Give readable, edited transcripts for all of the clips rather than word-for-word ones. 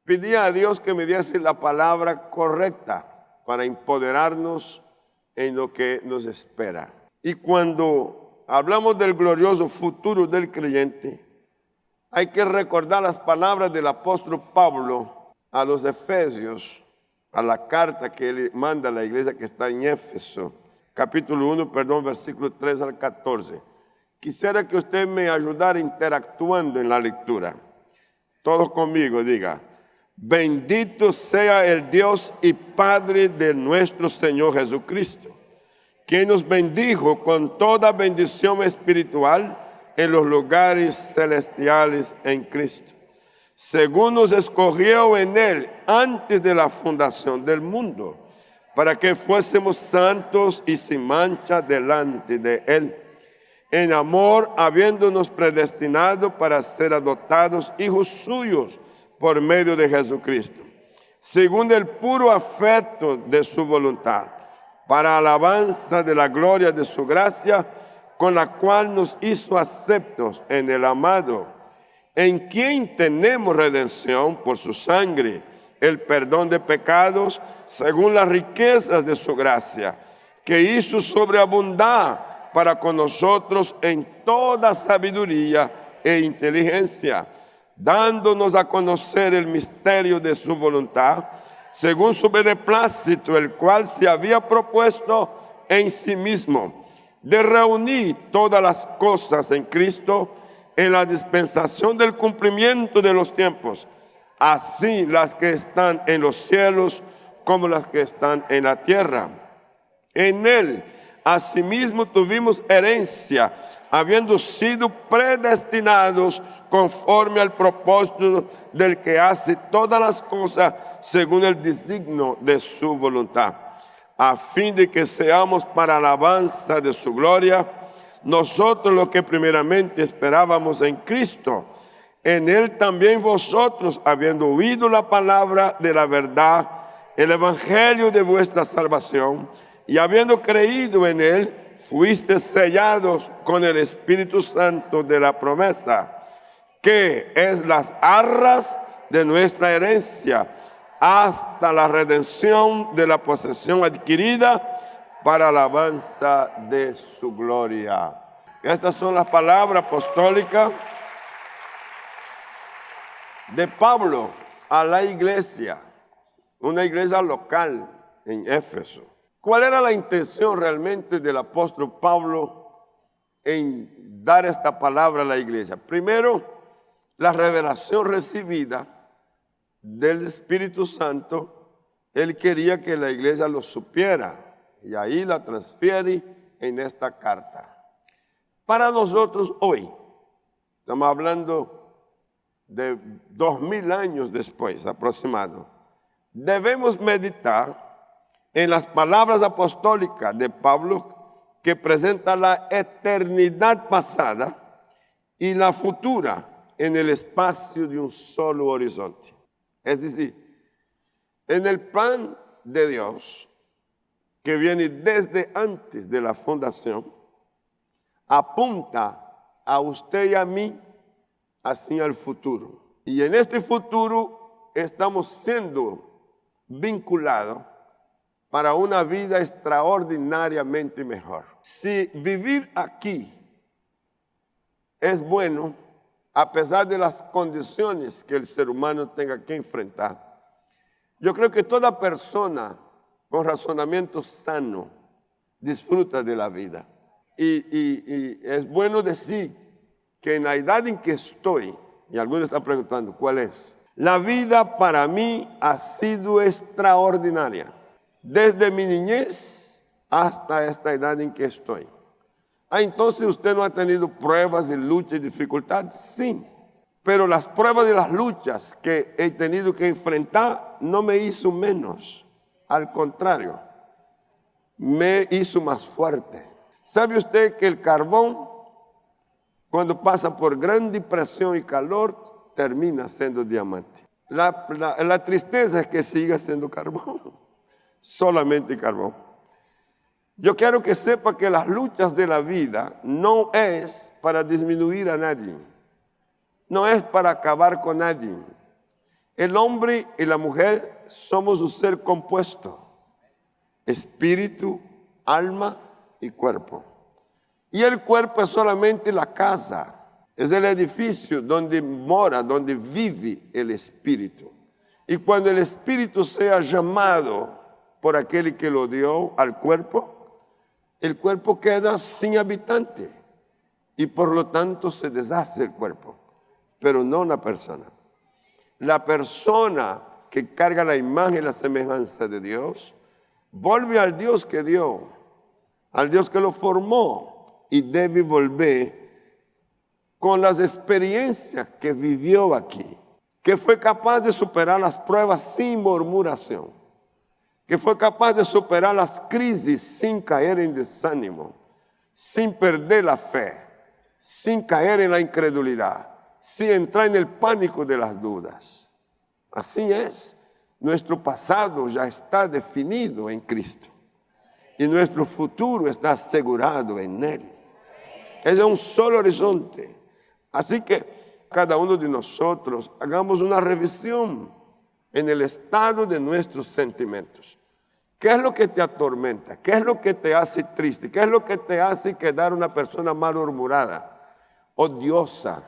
pedía a Dios que me diese la palabra correcta para empoderarnos en lo que nos espera. Y cuando hablamos del glorioso futuro del creyente, hay que recordar las palabras del apóstol Pablo a los Efesios, a la carta que él manda a la iglesia que está en Éfeso, capítulo 1, versículo 3 al 14. Quisiera que usted me ayudara interactuando en la lectura. Todos conmigo, diga: bendito sea el Dios y Padre de nuestro Señor Jesucristo, quien nos bendijo con toda bendición espiritual en los lugares celestiales en Cristo, según nos escogió en Él antes de la fundación del mundo, para que fuésemos santos y sin mancha delante de Él, en amor, habiéndonos predestinado para ser adoptados hijos suyos por medio de Jesucristo, según el puro afecto de su voluntad, para alabanza de la gloria de su gracia, con la cual nos hizo aceptos en el amado, en quien tenemos redención por su sangre, el perdón de pecados, según las riquezas de su gracia, que hizo sobreabundar para con nosotros en toda sabiduría e inteligencia, dándonos a conocer el misterio de su voluntad, según su beneplácito, el cual se había propuesto en sí mismo, de reunir todas las cosas en Cristo, en la dispensación del cumplimiento de los tiempos, así las que están en los cielos como las que están en la tierra. En Él, asimismo, tuvimos herencia, habiendo sido predestinados conforme al propósito del que hace todas las cosas según el designio de su voluntad, a fin de que seamos para alabanza de su gloria, nosotros los que primeramente esperábamos en Cristo. En Él también vosotros, habiendo oído la palabra de la verdad, el evangelio de vuestra salvación, y habiendo creído en Él, fuisteis sellados con el Espíritu Santo de la promesa, que es las arras de nuestra herencia, hasta la redención de la posesión adquirida para alabanza de su gloria. Estas son las palabras apostólicas de Pablo a la iglesia, una iglesia local en Éfeso. ¿Cuál era la intención realmente del apóstol Pablo en dar esta palabra a la iglesia? Primero, la revelación recibida del Espíritu Santo. Él quería que la iglesia lo supiera y ahí la transfiere en esta carta. Para nosotros hoy, estamos hablando de 2000 años después aproximado, debemos meditar en las palabras apostólicas de Pablo, que presenta la eternidad pasada y la futura en el espacio de un solo horizonte. Es decir, en el plan de Dios, que viene desde antes de la fundación, apunta a usted y a mí hacia el futuro. Y en este futuro estamos siendo vinculados para una vida extraordinariamente mejor. Si vivir aquí es bueno, a pesar de las condiciones que el ser humano tenga que enfrentar, yo creo que toda persona con razonamiento sano disfruta de la vida. Y es bueno decir que en la edad en que estoy, y algunos están preguntando, ¿cuál es? La vida para mí ha sido extraordinaria. Desde mi niñez hasta esta edad en que estoy. Entonces usted no ha tenido pruebas y luchas y dificultades, sí. Pero las pruebas y las luchas que he tenido que enfrentar no me hizo menos. Al contrario, me hizo más fuerte. ¿Sabe usted que el carbón, cuando pasa por gran presión y calor, termina siendo diamante? La tristeza es que siga siendo carbón. Solamente carbón. Yo quiero que sepa que las luchas de la vida no es para disminuir a nadie, no es para acabar con nadie, El hombre y la mujer somos un ser compuesto, espíritu, alma y cuerpo. Y el cuerpo es solamente la casa, es el edificio donde mora, donde vive el espíritu. Y cuando el espíritu sea llamado por aquel que lo dio al cuerpo, el cuerpo queda sin habitante y por lo tanto se deshace el cuerpo, pero no una persona. La persona que carga la imagen y la semejanza de Dios, vuelve al Dios que dio, al Dios que lo formó, y debe volver con las experiencias que vivió aquí, que fue capaz de superar las pruebas sin murmuración, que fue capaz de superar las crisis sin caer en desánimo, sin perder la fe, sin caer en la incredulidad, sin entrar en el pánico de las dudas. Así es, nuestro pasado ya está definido en Cristo y nuestro futuro está asegurado en Él. Es un solo horizonte. Así que cada uno de nosotros hagamos una revisión en el estado de nuestros sentimientos. ¿Qué es lo que te atormenta? ¿Qué es lo que te hace triste? ¿Qué es lo que te hace quedar una persona malhumorada, odiosa,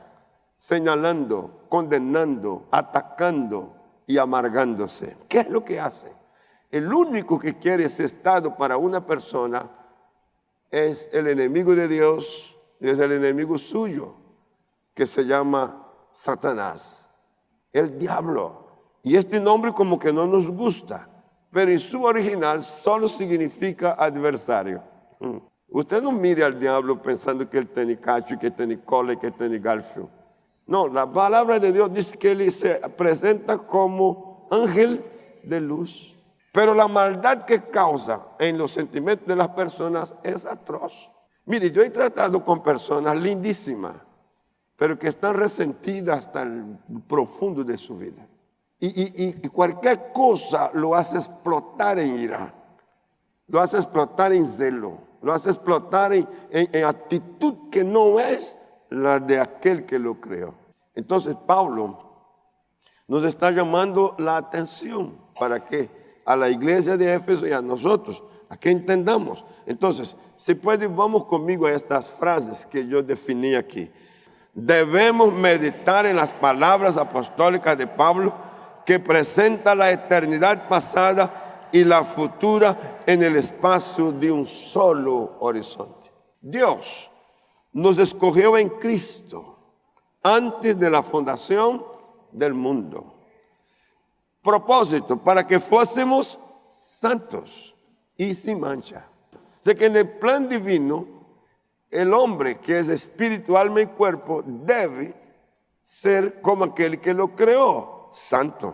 señalando, condenando, atacando y amargándose? ¿Qué es lo que hace? El único que quiere ese estado para una persona es el enemigo de Dios, es el enemigo suyo, que se llama Satanás, el diablo. Y este nombre como que no nos gusta, pero en su original solo significa adversario. Usted no mire al diablo pensando que él tiene cacho, que tiene cola, que tiene garfio. No, la palabra de Dios dice que él se presenta como ángel de luz. Pero la maldad que causa en los sentimientos de las personas es atroz. Mire, yo he tratado con personas lindísimas, pero que están resentidas hasta el profundo de su vida. Y cualquier cosa lo hace explotar en ira, lo hace explotar en celo, lo hace explotar en actitud que no es la de aquel que lo creó. Entonces Pablo nos está llamando la atención para que a la iglesia de Éfeso y a nosotros, a que entendamos. Entonces, si puede, vamos conmigo a estas frases que yo definí aquí. Debemos meditar en las palabras apostólicas de Pablo, que presenta la eternidad pasada y la futura en el espacio de un solo horizonte. Dios nos escogió en Cristo antes de la fundación del mundo. Propósito, para que fuésemos santos y sin mancha. O sea que en el plan divino, el hombre que es espíritu, alma y cuerpo debe ser como aquel que lo creó, santo.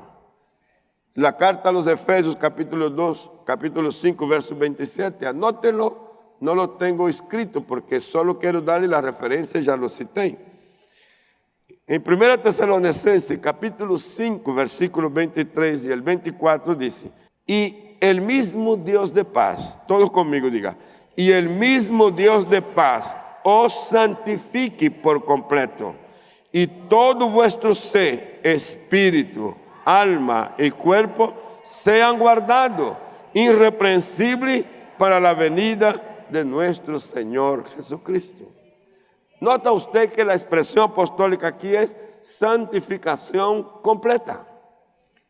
La carta a los Efesios, capítulo 2, capítulo 5, verso 27, anótelo, no lo tengo escrito porque solo quiero darle la referencia, ya lo cité. En 1 Tesalonicenses, capítulo 5, versículos 23 y el 24 dice, y el mismo Dios de paz, todos conmigo diga, y el mismo Dios de paz os santifique por completo, y todo vuestro ser, espíritu, alma y cuerpo sean guardados irreprensibles para la venida de nuestro Señor Jesucristo. Nota usted que la expresión apostólica aquí es santificación completa,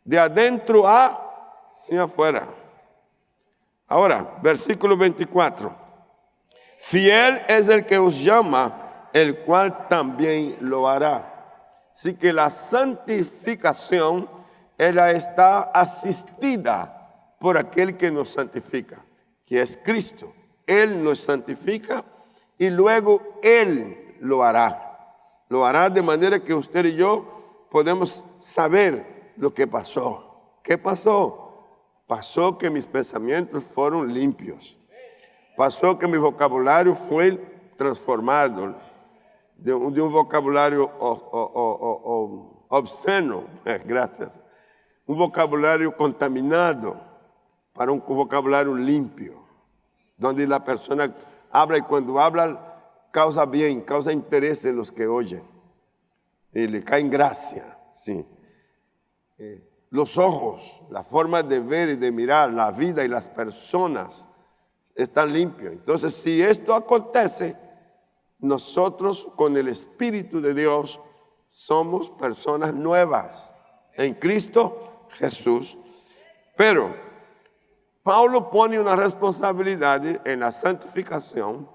de adentro hacia afuera. Ahora, versículo 24. Fiel es el que os llama, el cual también lo hará. Así que la santificación, ella está asistida por aquel que nos santifica, que es Cristo. Él nos santifica y luego Él lo hará. Lo hará de manera que usted y yo podemos saber lo que pasó. ¿Qué pasó? Pasó que mis pensamientos fueron limpios. Pasó que mi vocabulario fue transformado de un vocabulario obsceno, gracias, un vocabulario contaminado para un vocabulario limpio, donde la persona habla y cuando habla causa bien, causa interés en los que oyen y le cae en gracia, sí. los ojos, la forma de ver y de mirar la vida y las personas están limpios. Entonces, si esto acontece, nosotros con el Espíritu de Dios somos personas nuevas en Cristo Jesús. Pero Pablo pone una responsabilidad en la santificación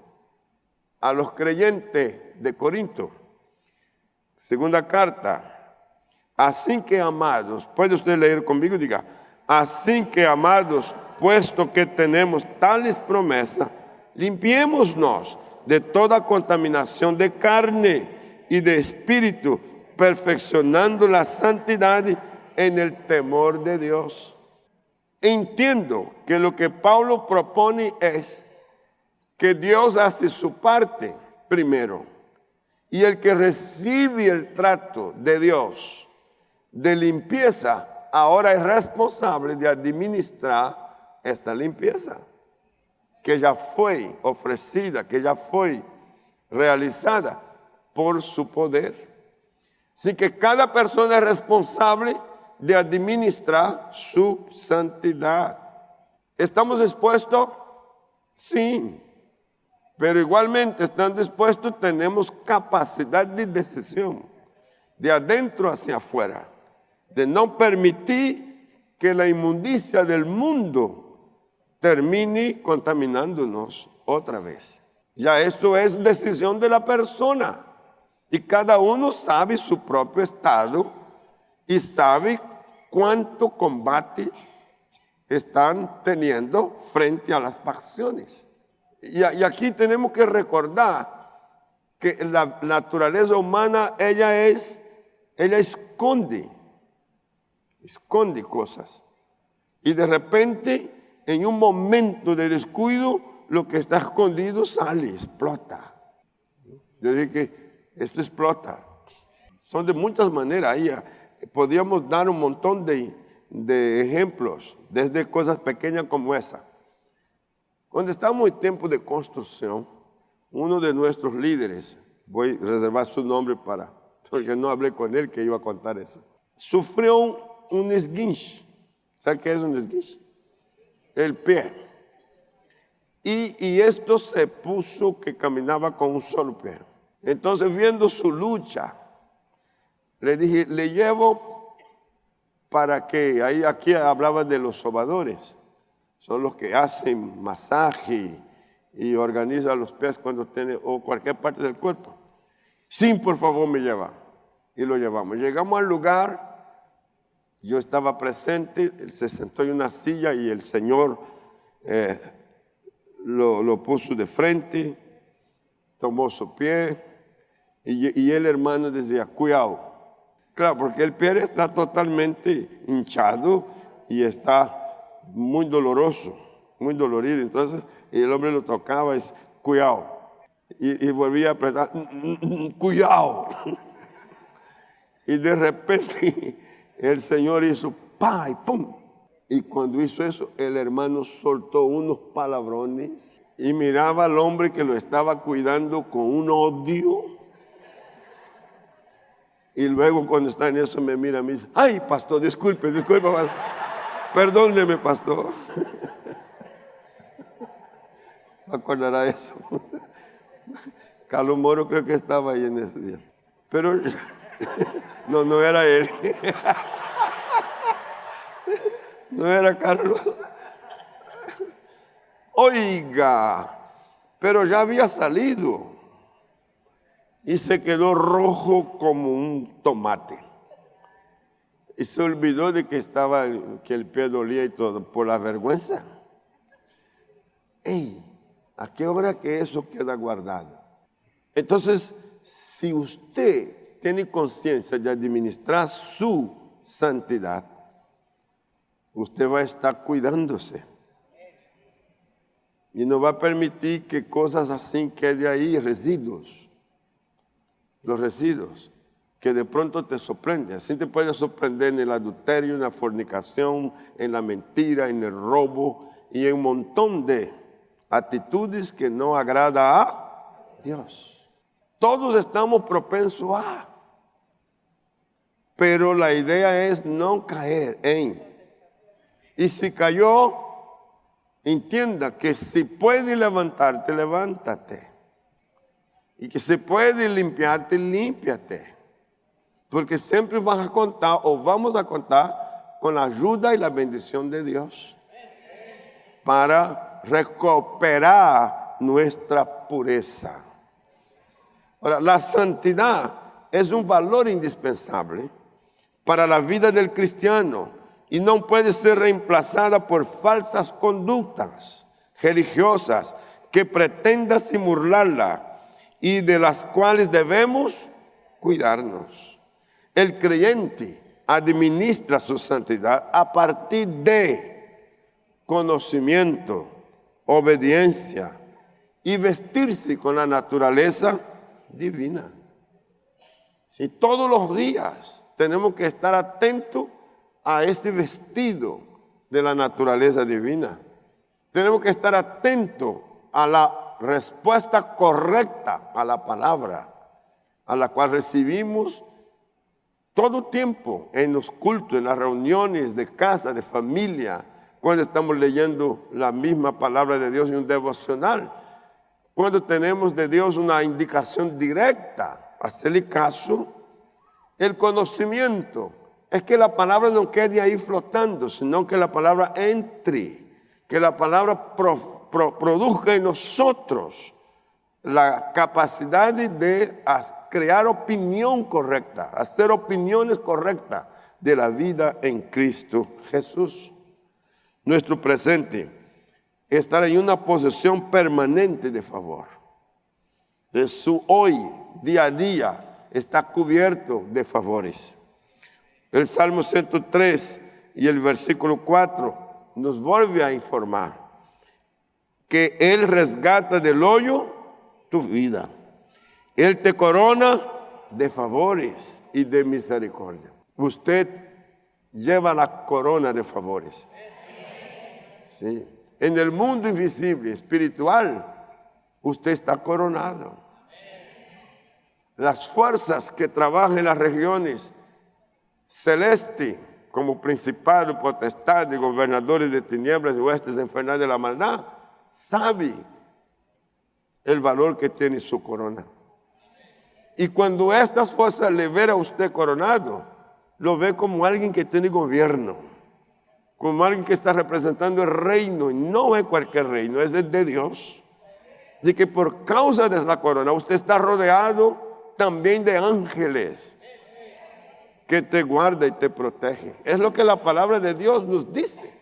a los creyentes de Corinto. Segunda carta. Así que, amados, puede usted leer conmigo y diga, así que, amados, puesto que tenemos tales promesas, limpiémonos de toda contaminación de carne y de espíritu, perfeccionando la santidad en el temor de Dios. Entiendo que lo que Pablo propone es que Dios hace su parte primero, y el que recibe el trato de Dios de limpieza, ahora es responsable de administrar esta limpieza, que ya fue ofrecida, que ya fue realizada por su poder. Así que cada persona es responsable de administrar su santidad. ¿Estamos dispuestos? Sí. Pero igualmente, estando dispuestos, tenemos capacidad de decisión, de adentro hacia afuera, de no permitir que la inmundicia del mundo termine contaminándonos otra vez. Ya esto es decisión de la persona, y cada uno sabe su propio estado y sabe cuánto combate están teniendo frente a las pasiones. Y aquí tenemos que recordar que la naturaleza humana, ella esconde cosas. Y de repente, en un momento de descuido, lo que está escondido sale, explota. Yo dije que esto explota. Son de muchas maneras. Ahí podríamos dar un montón de ejemplos, desde cosas pequeñas como esa. Cuando estamos en tiempo de construcción, uno de nuestros líderes, voy a reservar su nombre porque no hablé con él que iba a contar eso, sufrió un esguince. ¿Sabe qué es un esguince? El pie. Y esto se puso que caminaba con un solo pie. Entonces, viendo su lucha, le dije, le llevo para que, aquí hablaba de los sobadores. Son los que hacen masaje y organizan los pies cuando tiene, o cualquier parte del cuerpo. Sí, por favor, me lleva. Y lo llevamos. Llegamos al lugar, yo estaba presente, él se sentó en una silla y el Señor lo puso de frente, tomó su pie y el hermano decía, cuidado. Claro, porque el pie está totalmente hinchado y está muy doloroso, muy dolorido. Entonces el hombre lo tocaba y decía, cuidado. Y volvía a apretar, cuidado. Y de repente el Señor hizo pa y pum. Y cuando hizo eso, el hermano soltó unos palabrones y miraba al hombre que lo estaba cuidando con un odio. Y luego cuando está en eso me mira y me dice, ay, pastor, disculpe, pastor. Perdóneme, pastor. ¿Me acordará de eso? Carlos Moro creo que estaba ahí en ese día. Pero no era él. No era Carlos. Oiga, pero ya había salido y se quedó rojo como un tomate. Y se olvidó de que el pie dolía y todo, por la vergüenza. ¡Ey! ¿A qué hora que eso queda guardado? Entonces, si usted tiene conciencia de administrar su santidad, usted va a estar cuidándose. Y no va a permitir que cosas así queden ahí, residuos. Los residuos que de pronto te sorprenden. Así te puede sorprender en el adulterio, en la fornicación, en la mentira, en el robo y en un montón de actitudes que no agrada a Dios. Todos estamos propensos a. Pero la idea es no caer en. Y si cayó, entienda que si puedes levantarte, levántate. Y que si puedes limpiarte, límpiate. Porque siempre vas a contar o vamos a contar con la ayuda y la bendición de Dios para recuperar nuestra pureza. Ahora, la santidad es un valor indispensable para la vida del cristiano y no puede ser reemplazada por falsas conductas religiosas que pretendan simularla y de las cuales debemos cuidarnos. El creyente administra su santidad a partir de conocimiento, obediencia y vestirse con la naturaleza divina. Si todos los días tenemos que estar atentos a este vestido de la naturaleza divina. Tenemos que estar atentos a la respuesta correcta a la palabra, a la cual recibimos todo tiempo en los cultos, en las reuniones de casa, de familia, cuando estamos leyendo la misma palabra de Dios en un devocional, cuando tenemos de Dios una indicación directa, hacerle caso. El conocimiento es que la palabra no quede ahí flotando, sino que la palabra entre, que la palabra produzca en nosotros la capacidad de crear opinión correcta, hacer opiniones correctas de la vida en Cristo Jesús. Nuestro presente, estar en una posición permanente de favor. De su hoy, día a día, está cubierto de favores. El Salmo 103 y el versículo 4 nos vuelve a informar que Él resgata del hoyo tu vida. Él te corona de favores y de misericordia. Usted lleva la corona de favores. Sí. En el mundo invisible, espiritual, usted está coronado. Las fuerzas que trabajan en las regiones celestes, como principado, potestad, y gobernadores de tinieblas y huestes infernales de la maldad, saben el valor que tiene su corona. Y cuando estas fuerzas le ven a usted coronado, lo ve como alguien que tiene gobierno, como alguien que está representando el reino, y no es cualquier reino, es el de Dios. De que por causa de la corona usted está rodeado también de ángeles que te guarda y te protege. Es lo que la palabra de Dios nos dice.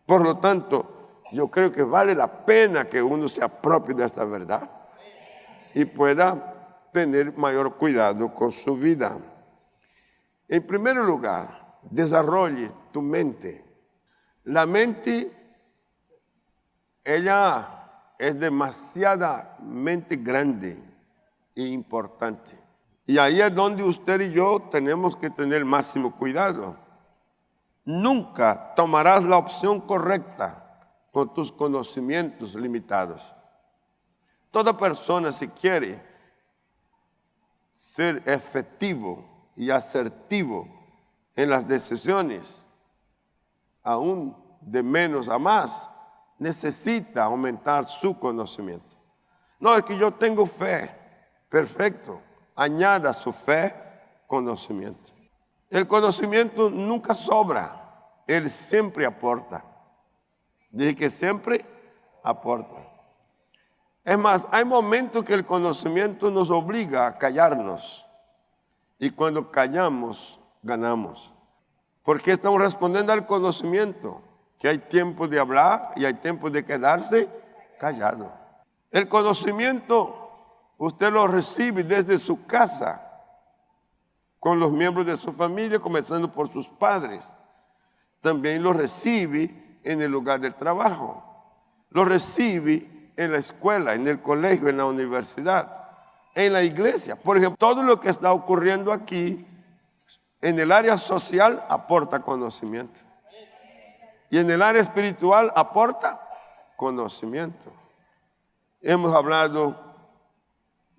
Por lo tanto, yo creo que vale la pena que uno se apropie de esta verdad y pueda tener mayor cuidado con su vida. En primer lugar, desarrolle tu mente. La mente, ella es demasiadamente grande e importante. Y ahí es donde usted y yo tenemos que tener el máximo cuidado. Nunca tomarás la opción correcta con tus conocimientos limitados. Toda persona, si quiere ser efectivo y asertivo en las decisiones, aún de menos a más, necesita aumentar su conocimiento. No, es que yo tengo fe. Perfecto. Añada su fe, conocimiento. El conocimiento nunca sobra. Él siempre aporta. Dije que siempre aporta. Es más, hay momentos que el conocimiento nos obliga a callarnos. Y cuando callamos, ganamos. Porque estamos respondiendo al conocimiento. Que hay tiempo de hablar y hay tiempo de quedarse callado. El conocimiento usted lo recibe desde su casa, con los miembros de su familia, comenzando por sus padres. También lo recibe en el lugar del trabajo. Lo recibe en la escuela, en el colegio, en la universidad, en la iglesia. Por ejemplo, todo lo que está ocurriendo aquí, en el área social, aporta conocimiento. Y en el área espiritual, aporta conocimiento. Hemos hablado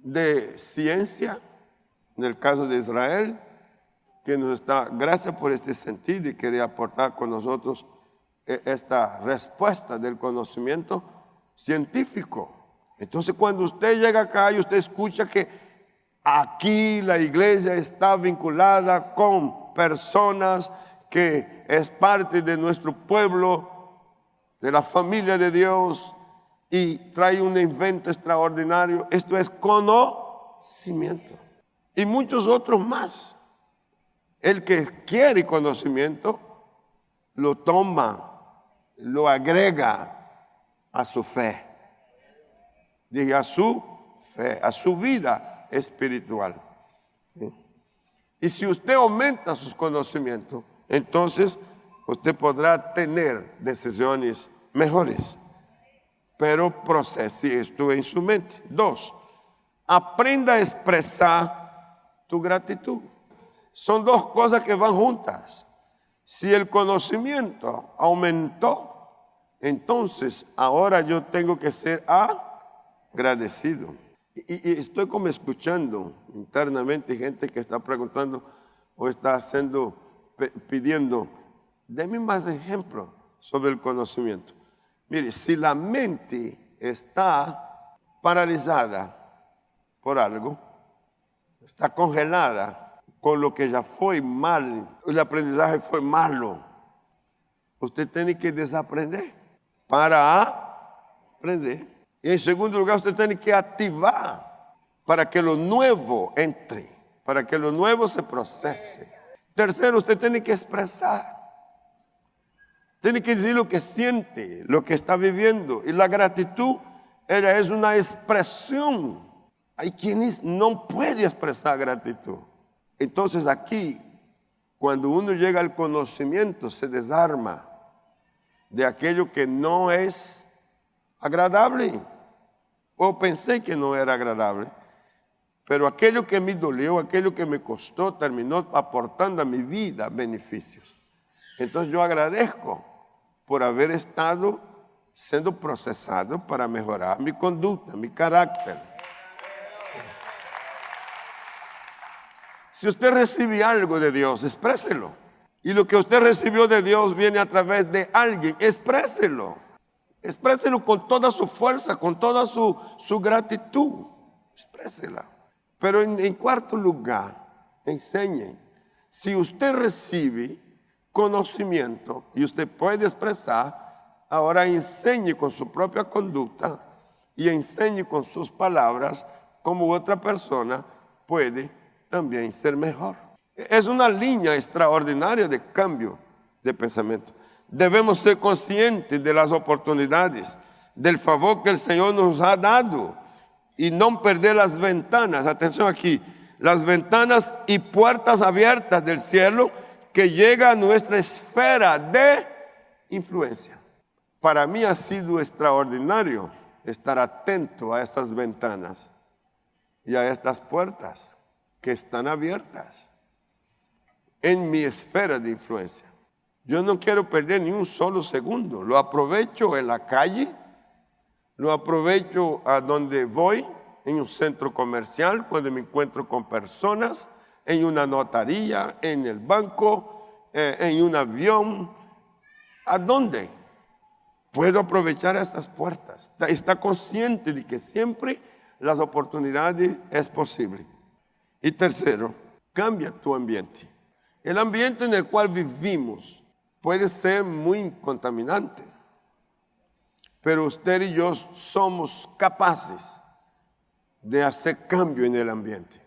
de ciencia, en el caso de Israel, que nos está, gracias por este sentido y quería aportar con nosotros esta respuesta del conocimiento científico. Entonces cuando usted llega acá y usted escucha que aquí la iglesia está vinculada con personas que es parte de nuestro pueblo, de la familia de Dios, y trae un evento extraordinario, esto es conocimiento. Y muchos otros más. El que quiere conocimiento lo toma, lo agrega a su fe. Dije a su fe, a su vida espiritual. ¿Sí? Y si usted aumenta sus conocimientos, entonces usted podrá tener decisiones mejores. Pero procese esto en su mente. 2, aprenda a expresar tu gratitud. Son dos cosas que van juntas. Si el conocimiento aumentó, entonces ahora yo tengo que ser agradecido. Y estoy como escuchando internamente gente que está preguntando o está pidiendo, deme más ejemplos sobre el conocimiento. Mire, si la mente está paralizada por algo, está congelada con lo que ya fue mal, el aprendizaje fue malo, usted tiene que desaprender para aprender. Y en segundo lugar, usted tiene que activar para que lo nuevo entre, para que lo nuevo se procese. Tercero, usted tiene que expresar. Tiene que decir lo que siente, lo que está viviendo. Y la gratitud, ella es una expresión. Hay quienes no pueden expresar gratitud. Entonces aquí, cuando uno llega al conocimiento, se desarma de aquello que no es agradable. O pensé que no era agradable. Pero aquello que me dolió, aquello que me costó, terminó aportando a mi vida beneficios. Entonces yo agradezco por haber estado siendo procesado para mejorar mi conducta, mi carácter. Si usted recibe algo de Dios, expréselo. Y lo que usted recibió de Dios viene a través de alguien, expréselo. Expréselo con toda su fuerza, con toda su gratitud. Exprésela. Pero en cuarto lugar, enseñen. Si usted recibe conocimiento y usted puede expresar, ahora enseñe con su propia conducta y enseñe con sus palabras cómo otra persona puede también ser mejor. Es una línea extraordinaria de cambio de pensamiento. Debemos ser conscientes de las oportunidades, del favor que el Señor nos ha dado y no perder las ventanas. Atención aquí, las ventanas y puertas abiertas del cielo que llega a nuestra esfera de influencia. Para mí ha sido extraordinario estar atento a esas ventanas y a estas puertas que están abiertas en mi esfera de influencia. Yo no quiero perder ni un solo segundo. Lo aprovecho en la calle, lo aprovecho a donde voy, en un centro comercial, cuando me encuentro con personas, en una notaría, en el banco, en un avión. ¿A dónde? Puedo aprovechar estas puertas. Está consciente de que siempre las oportunidades es posible. Y tercero, cambia tu ambiente. El ambiente en el cual vivimos puede ser muy contaminante, pero usted y yo somos capaces de hacer cambio en el ambiente,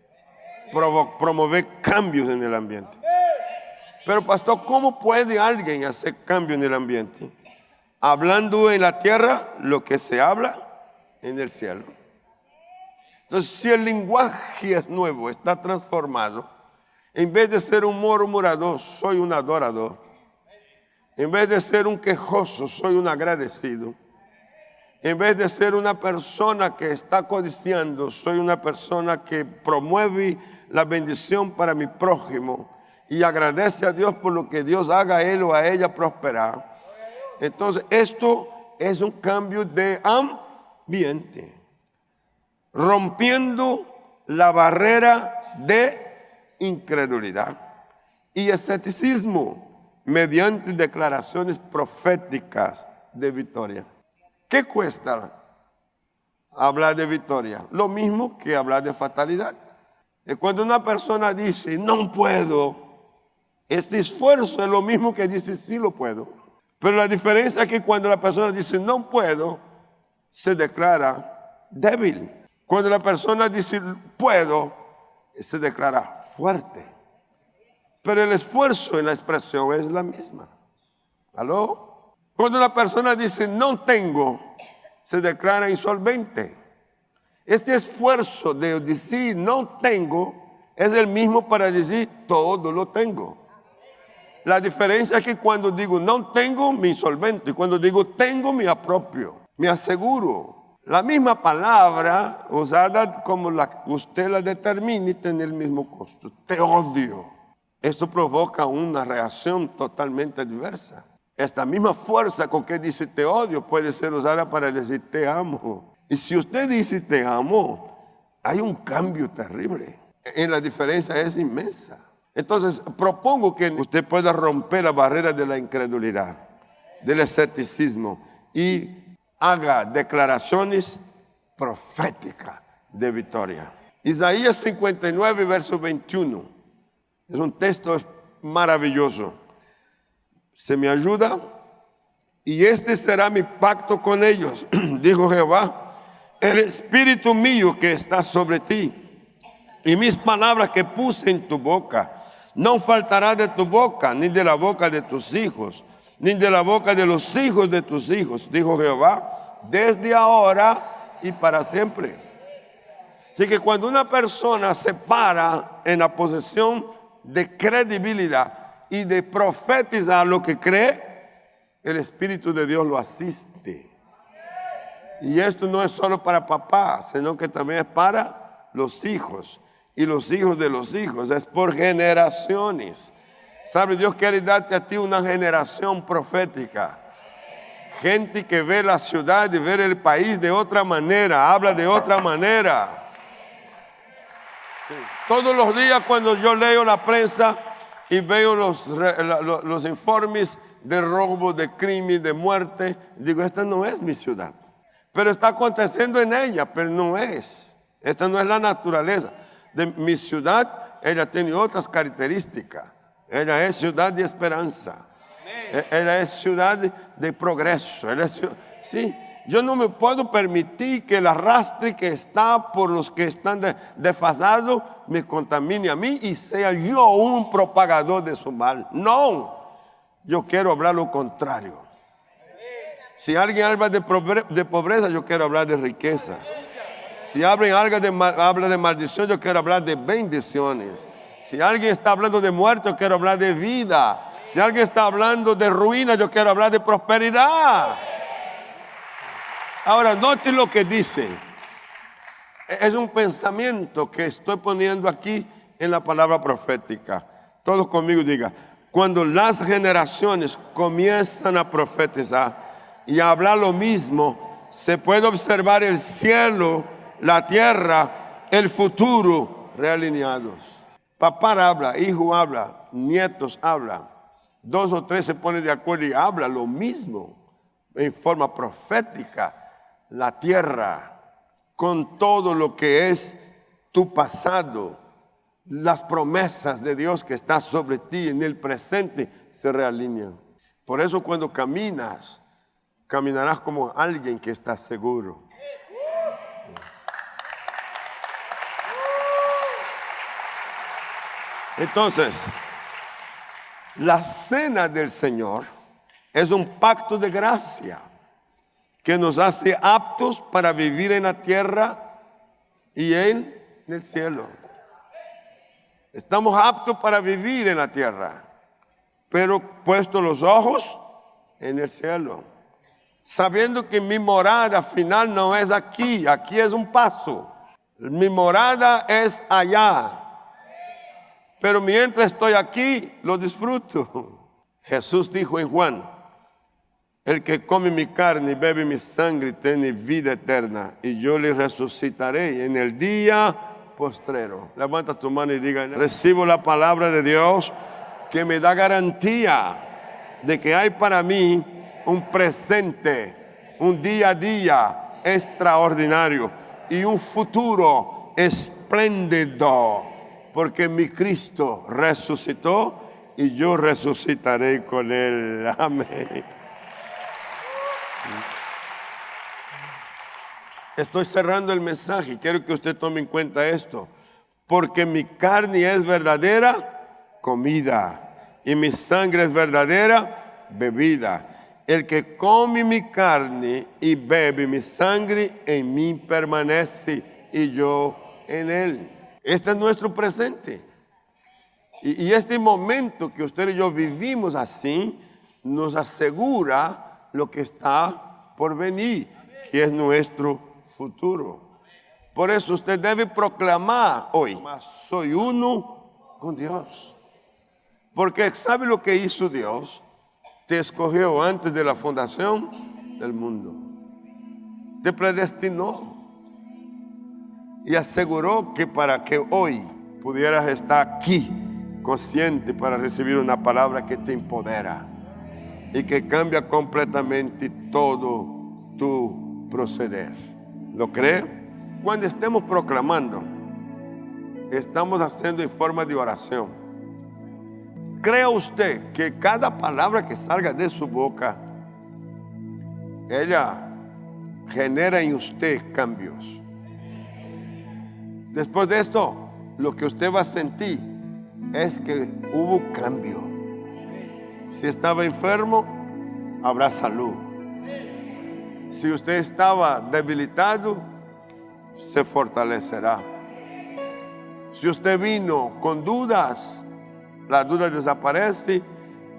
promover cambios en el ambiente. Pero pastor, ¿cómo puede alguien hacer cambio en el ambiente? Hablando en la tierra lo que se habla en el cielo. Entonces, si el lenguaje es nuevo, está transformado, en vez de ser un murmurador, soy un adorador. En vez de ser un quejoso, soy un agradecido. En vez de ser una persona que está codiciando, soy una persona que promueve la bendición para mi prójimo y agradece a Dios por lo que Dios haga a él o a ella prosperar. Entonces, esto es un cambio de ambiente, rompiendo la barrera de incredulidad. y escepticismo mediante declaraciones proféticas de victoria. ¿Qué cuesta hablar de victoria? Lo mismo que hablar de fatalidad. Cuando una persona dice, no puedo, este esfuerzo es lo mismo que dice, sí lo puedo. Pero la diferencia es que cuando la persona dice, no puedo, se declara débil. Cuando la persona dice, puedo, se declara fuerte. Pero el esfuerzo en la expresión es la misma. ¿Aló? Cuando la persona dice, no tengo, se declara insolvente. Este esfuerzo de decir no tengo es el mismo para decir todo lo tengo. La diferencia es que cuando digo no tengo, me insolvento. Y cuando digo tengo, me apropio, me aseguro. La misma palabra usada como usted la determine tiene el mismo costo. Te odio. Esto provoca una reacción totalmente diversa. Esta misma fuerza con que dice te odio puede ser usada para decir te amo. Y si usted dice te amo, hay un cambio terrible. La diferencia es inmensa. Entonces, propongo que usted pueda romper la barrera de la incredulidad, del escepticismo y haga declaraciones proféticas de victoria. Isaías 59, verso 21. Es un texto maravilloso. Se me ayuda. Y este será mi pacto con ellos, dijo Jehová. El espíritu mío que está sobre ti y mis palabras que puse en tu boca no faltará de tu boca, ni de la boca de tus hijos, ni de la boca de los hijos de tus hijos, dijo Jehová, desde ahora y para siempre. Así que cuando una persona se para en la posición de credibilidad y de profetizar lo que cree, el Espíritu de Dios lo asiste. Y esto no es solo para papá, sino que también es para los hijos y los hijos de los hijos. Es por generaciones. ¿Sabe? Dios quiere darte a ti una generación profética. Gente que ve la ciudad y ve el país de otra manera, habla de otra manera. Todos los días cuando yo leo la prensa y veo los informes de robo, de crimen, de muerte, digo, esta no es mi ciudad. Pero está aconteciendo en ella, pero no es. Esta no es la naturaleza. De mi ciudad, ella tiene otras características. Ella es ciudad de esperanza. Ella es ciudad de progreso. Sí, yo no me puedo permitir que el arrastre que está por los que están desfasados me contamine a mí y sea yo un propagador de su mal. No, yo quiero hablar lo contrario. Si alguien habla de pobreza, yo quiero hablar de riqueza. Si alguien habla de maldición, yo quiero hablar de bendiciones. Si alguien está hablando de muerte, yo quiero hablar de vida. Si alguien está hablando de ruina, yo quiero hablar de prosperidad. Ahora, note lo que dice. Es un pensamiento que estoy poniendo aquí en la palabra profética. Todos conmigo digan, cuando las generaciones comienzan a profetizar y a hablar lo mismo, se puede observar el cielo, la tierra, el futuro realineados. Papá habla, hijo habla, nietos hablan. 2 o 3 se ponen de acuerdo y hablan lo mismo en forma profética. La tierra, con todo lo que es tu pasado, las promesas de Dios que están sobre ti en el presente se realinean. Por eso cuando caminas, caminarás como alguien que está seguro. Entonces, la cena del Señor es un pacto de gracia que nos hace aptos para vivir en la tierra y en el cielo. Estamos aptos para vivir en la tierra, pero puesto los ojos en el cielo. Sabiendo que mi morada final no es aquí, aquí es un paso. Mi morada es allá. Pero mientras estoy aquí, lo disfruto. Jesús dijo en Juan, el que come mi carne y bebe mi sangre tiene vida eterna, y yo le resucitaré en el día postrero. Levanta tu mano y diga, recibo la palabra de Dios que me da garantía de que hay para mí un presente, un día a día extraordinario y un futuro espléndido, porque mi Cristo resucitó y yo resucitaré con Él. Amén. Estoy cerrando el mensaje y quiero que usted tome en cuenta esto. Porque mi carne es verdadera comida y mi sangre es verdadera bebida. El que come mi carne y bebe mi sangre, en mí permanece y yo en él. Este es nuestro presente. Y este momento que usted y yo vivimos así, nos asegura lo que está por venir, que es nuestro futuro. Por eso usted debe proclamar hoy: soy uno con Dios. Porque ¿sabe lo que hizo Dios? Te escogió antes de la fundación del mundo. Te predestinó. Y aseguró que para que hoy pudieras estar aquí, consciente para recibir una palabra que te empodera y que cambia completamente todo tu proceder. ¿Lo cree? Cuando estemos proclamando, estamos haciendo en forma de oración. ¿Crea usted que cada palabra que salga de su boca, ella genera en usted cambios? Después de esto, lo que usted va a sentir es que hubo cambio. Si estaba enfermo, habrá salud. Si usted estaba debilitado, se fortalecerá. Si usted vino con dudas, la duda desaparece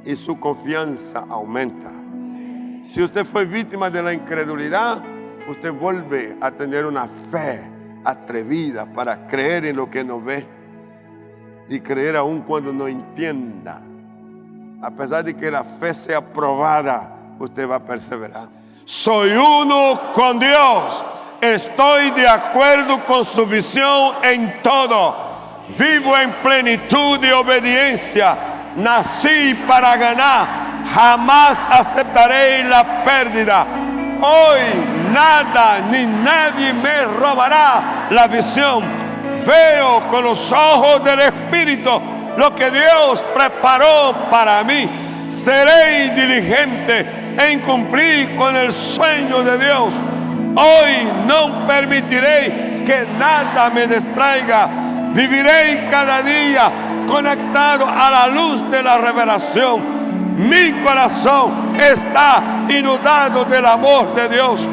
y su confianza aumenta. Si usted fue víctima de la incredulidad, usted vuelve a tener una fe atrevida para creer en lo que no ve y creer aún cuando no entienda. A pesar de que la fe sea probada, usted va a perseverar. Soy uno con Dios. Estoy de acuerdo con su visión en todo. Vivo en plenitud de obediencia. Nací para ganar. Jamás aceptaré la pérdida. Hoy nada ni nadie me robará la visión. Veo con los ojos del Espíritu lo que Dios preparó para mí. Seré diligente en cumplir con el sueño de Dios. Hoy no permitiré que nada me distraiga. Viviré cada día conectado a la luz de la revelación. Mi corazón está inundado del amor de Dios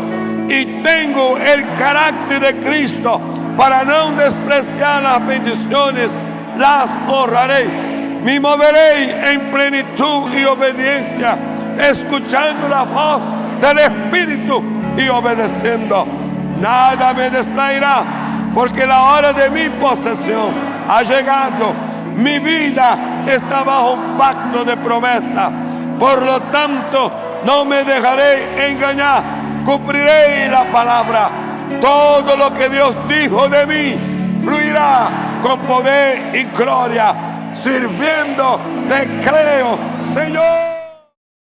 y tengo el carácter de Cristo para no despreciar las bendiciones, las honraré. Me moveré en plenitud y obediencia, escuchando la voz del Espíritu y obedeciendo. Nada me distraerá, porque la hora de mi posesión ha llegado. Mi vida está bajo un pacto de promesa. Por lo tanto, no me dejaré engañar. Cumpliré la palabra. Todo lo que Dios dijo de mí fluirá con poder y gloria. Sirviendo te creo, Señor.